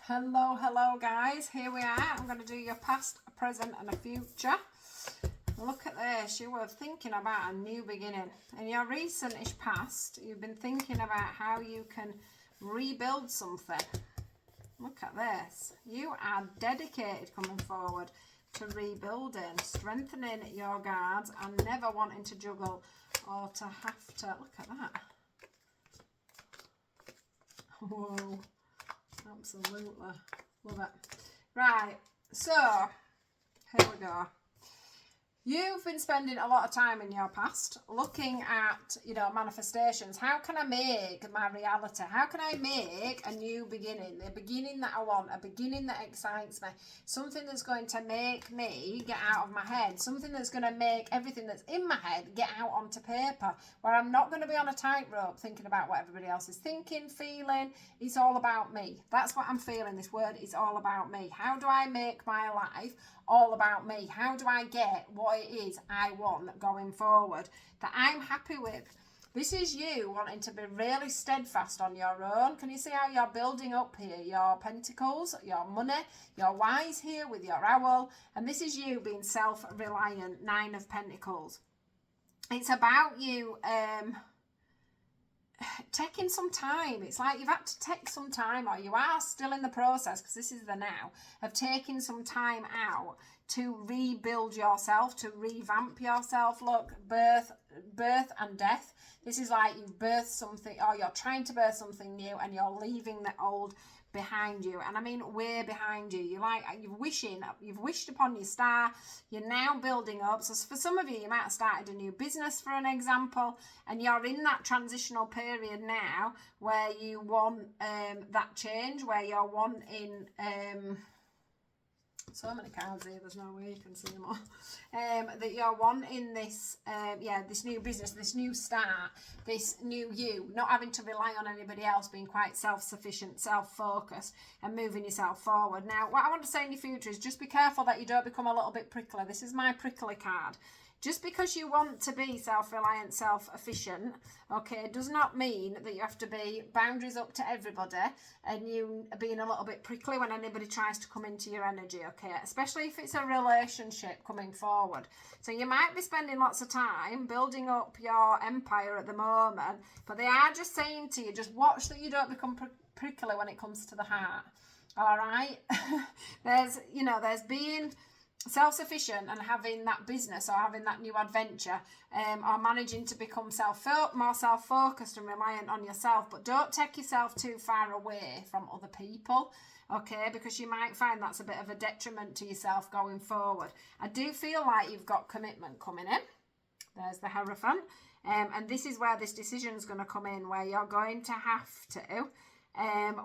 Hello guys, here we are. I'm going to do your past, a present and a future. Look at this, you were thinking about a new beginning. In your recent-ish past, you've been thinking about how you can rebuild something. Look at this. You are dedicated coming forward to rebuilding, strengthening your guards and never wanting to juggle or to have to. Look at that. Whoa. Absolutely. Love it. Right, so here we go. You've been spending a lot of time in your past looking at, manifestations. How can I make my reality? How can I make a new beginning? A beginning that I want, a beginning that excites me. Something that's going to make me get out of my head. Something that's going to make everything that's in my head get out onto paper. Where I'm not going to be on a tightrope thinking about what everybody else is thinking, feeling. It's all about me. That's what I'm feeling. This word is all about me. How do I make my life all about me? How do I get what it is I want going forward that I'm happy with? This is you wanting to be really steadfast on your own. Can you see how you're building up here? Your pentacles, your money, your wise here with your owl. And this is you being self-reliant, 9 of Pentacles. It's about you taking some time. It's like you've had to take some time, or you are still in the process, because this is the now, of taking some time out to rebuild yourself, to revamp yourself. Look, birth and death. This is like you've birthed something, or you're trying to birth something new, and you're leaving the old behind you. And I mean way behind you. You've wished upon your star. You're now building up. So for some of you, you might have started a new business, for an example, and you're in that transitional period now where you want that change, where you're wanting so many cards here, there's no way you can see them all. That you're wanting this, this new business, this new start, this new you, not having to rely on anybody else, being quite self-sufficient, self-focused, and moving yourself forward. Now, what I want to say in your future is just be careful that you don't become a little bit prickly. This is my prickly card. Just because you want to be self-reliant, self-efficient, okay, does not mean that you have to be boundaries up to everybody and you being a little bit prickly when anybody tries to come into your energy, okay, especially if it's a relationship coming forward. So you might be spending lots of time building up your empire at the moment, but they are just saying to you, just watch that you don't become prickly when it comes to the heart, all right? There's being self-sufficient and having that business or having that new adventure, or managing to become more self-focused and reliant on yourself, but don't take yourself too far away from other people, okay, because you might find that's a bit of a detriment to yourself going forward. I do feel like you've got commitment coming in. There's the Hierophant, and this is where this decision is going to come in, where you're going to have to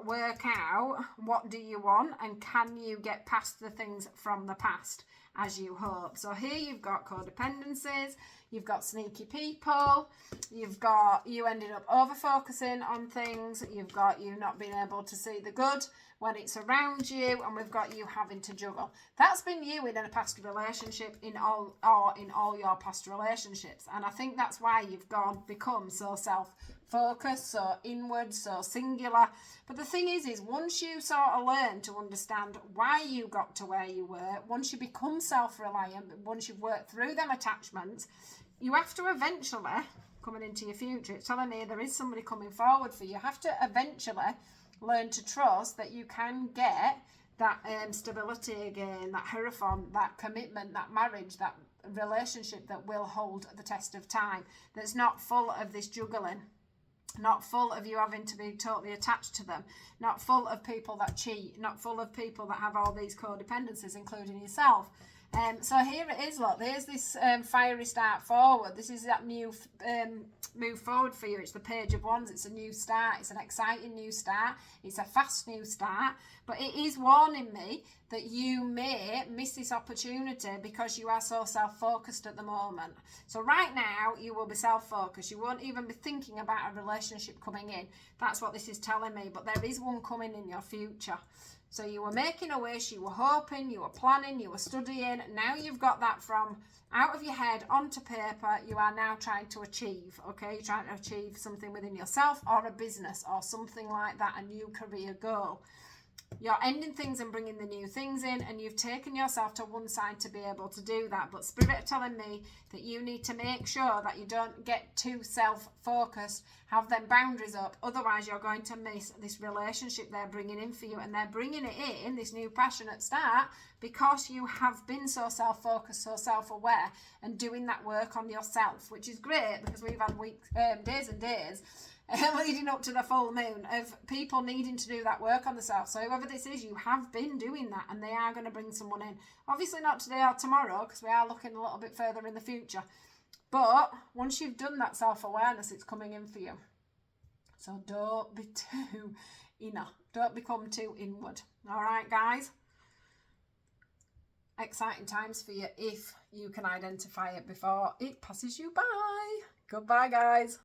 work out what do you want and can you get past the things from the past as you hope. So here you've got codependencies, you've got sneaky people, you've got you ended up over focusing on things, you've got you not being able to see the good when it's around you, and we've got you having to juggle. That's been you in a past relationship, in all your past relationships, and I think that's why you've become so self-focused, so inward, so singular. But the thing is once you sort of learn to understand why you got to where you were, once you become self-reliant, once you've worked through them attachments, you have to eventually, coming into your future, it's telling me there is somebody coming forward for you, you have to eventually learn to trust that you can get that stability again, that Hierophant, that commitment, that marriage, that relationship that will hold the test of time, that's not full of this juggling, not full of you having to be totally attached to them, not full of people that cheat, not full of people that have all these codependencies, including yourself. So here it is, look, there's this fiery start forward. This is that new move forward for you. It's the Page of Wands. It's a new start. It's an exciting new start. It's a fast new start. But it is warning me that you may miss this opportunity because you are so self-focused at the moment. So right now, you will be self-focused. You won't even be thinking about a relationship coming in. That's what this is telling me. But there is one coming in your future. So you were making a wish, you were hoping, you were planning, you were studying. Now you've got that from out of your head onto paper. You are now trying to achieve, okay? You're trying to achieve something within yourself or a business or something like that, a new career goal. You're ending things and bringing the new things in, and you've taken yourself to one side to be able to do that. But Spirit are telling me that you need to make sure that you don't get too self-focused, have them boundaries up. Otherwise, you're going to miss this relationship they're bringing in for you. And they're bringing it in, this new passionate start, because you have been so self-focused, so self-aware, and doing that work on yourself, which is great because we've had weeks, days and days leading up to the full moon of people needing to do that work on themselves. So whoever this is, you have been doing that, and they are going to bring someone in. Obviously not today or tomorrow, because we are looking a little bit further in the future. But once you've done that self-awareness, it's coming in for you. So don't be too inner. Don't become too inward. All right, guys? Exciting times for you if you can identify it before it passes you by. Goodbye, guys.